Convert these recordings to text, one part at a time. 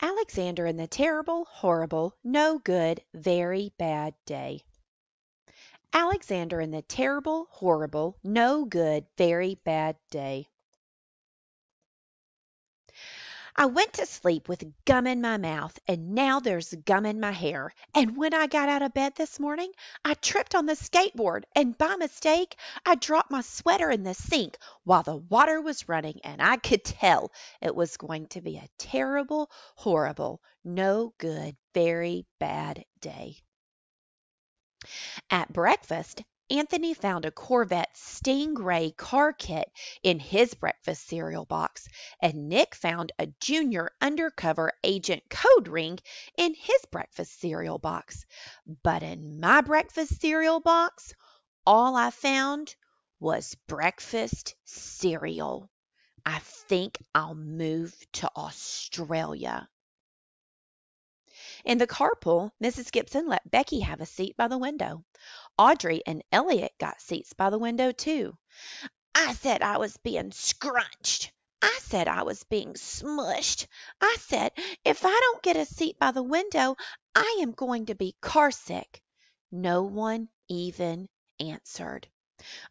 Alexander and the Terrible, Horrible, No Good, Very Bad Day. Alexander and the Terrible, Horrible, No Good, Very Bad Day. I went to sleep with gum in my mouth, and now there's gum in my hair. And when I got out of bed this morning, I tripped on the skateboard, and by mistake, I dropped my sweater in the sink while the water was running, and I could tell it was going to be a terrible, horrible, no good, very bad day. At breakfast, Anthony found a Corvette Stingray car kit in his breakfast cereal box, and Nick found a Junior Undercover Agent code ring in his breakfast cereal box. But in my breakfast cereal box, all I found was breakfast cereal. I think I'll move to Australia. In the carpool, Mrs. Gibson let Becky have a seat by the window. Audrey and Elliot got seats by the window, too. I said I was being scrunched. I said I was being smushed. I said if I don't get a seat by the window, I am going to be carsick. No one even answered.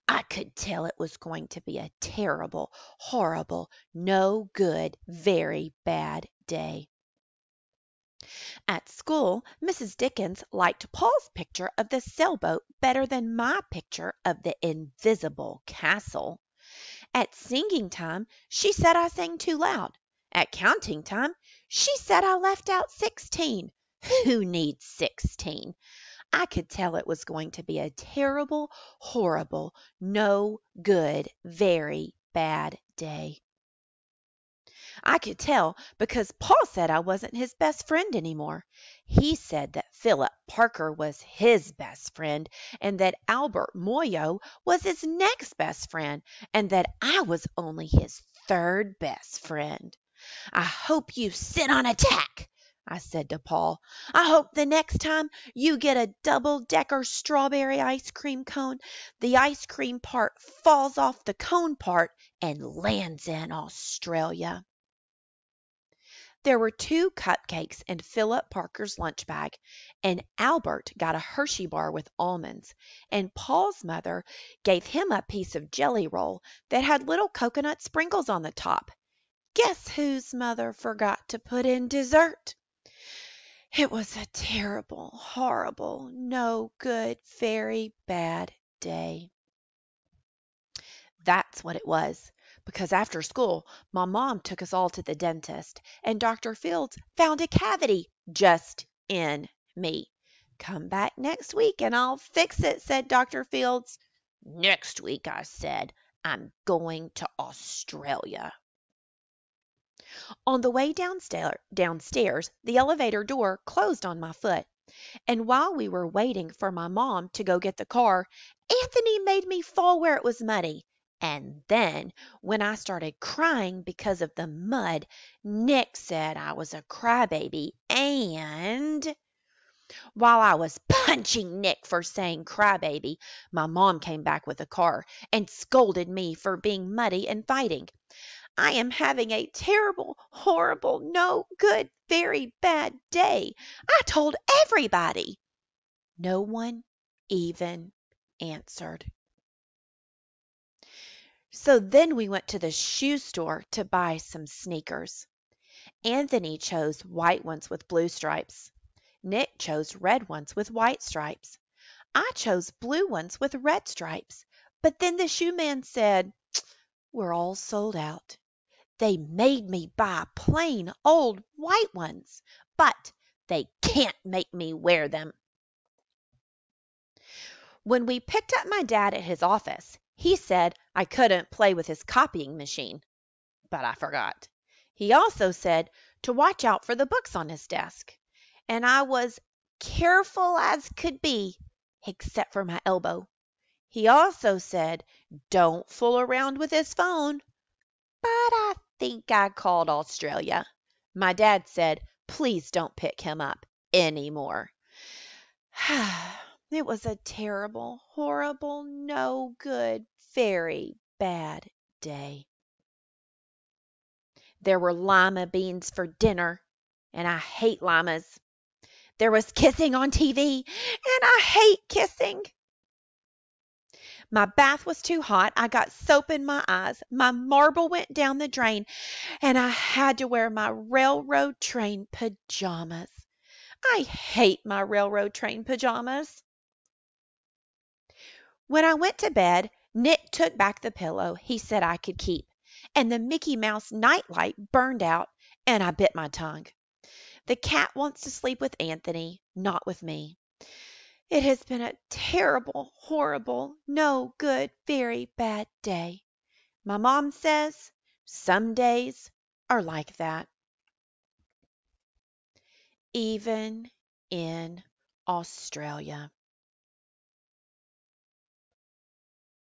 I could tell it was going to be a terrible, horrible, no good, very bad day. At school, Mrs. Dickens liked Paul's picture of the sailboat better than my picture of the invisible castle. At singing time, she said I sang too loud. At counting time, she said I left out 16. Who needs 16? I could tell it was going to be a terrible, horrible, no good, very bad day. I could tell because Paul said I wasn't his best friend anymore. He said that Philip Parker was his best friend and that Albert Moyo was his next best friend and that I was only his third best friend. I hope you sit on a tack, I said to Paul. I hope the next time you get a double-decker strawberry ice cream cone, the ice cream part falls off the cone part and lands in Australia. There were 2 cupcakes in Philip Parker's lunch bag, and Albert got a Hershey bar with almonds, and Paul's mother gave him a piece of jelly roll that had little coconut sprinkles on the top. Guess whose mother forgot to put in dessert? It was a terrible, horrible, no good, very bad day. That's what it was, because after school my mom took us all to the dentist, and Dr. Fields found a cavity just in me. Come back next week and I'll fix it, said Dr. Fields. Next week, I said. I'm going to Australia. On the way downstairs, the elevator door closed on my foot, and while we were waiting for my mom to go get the car, Anthony made me fall where it was muddy. And then, when I started crying because of the mud, Nick said I was a crybaby, and while I was punching Nick for saying crybaby, my mom came back with the car and scolded me for being muddy and fighting. I am having a terrible, horrible, no good, very bad day. I told everybody. No one even answered. So then we went to the shoe store to buy some sneakers. Anthony chose white ones with blue stripes. Nick chose red ones with white stripes. I chose blue ones with red stripes. But then the shoe man said, "We're all sold out." They made me buy plain old white ones, but they can't make me wear them. When we picked up my dad at his office, he said I couldn't play with his copying machine, but I forgot. He also said to watch out for the books on his desk, and I was careful as could be, except for my elbow. He also said don't fool around with his phone, but I think I called Australia. My dad said, please don't pick him up anymore. It was a terrible, horrible, no good, very bad day. There were lima beans for dinner, and I hate llamas. There was kissing on TV, and I hate kissing. My bath was too hot. I got soap in my eyes. My marble went down the drain, and I had to wear my railroad train pajamas. I hate my railroad train pajamas. When I went to bed, Nick took back the pillow he said I could keep, and the Mickey Mouse nightlight burned out, and I bit my tongue. The cat wants to sleep with Anthony, not with me. It has been a terrible, horrible, no good, very bad day. My mom says some days are like that. Even in Australia.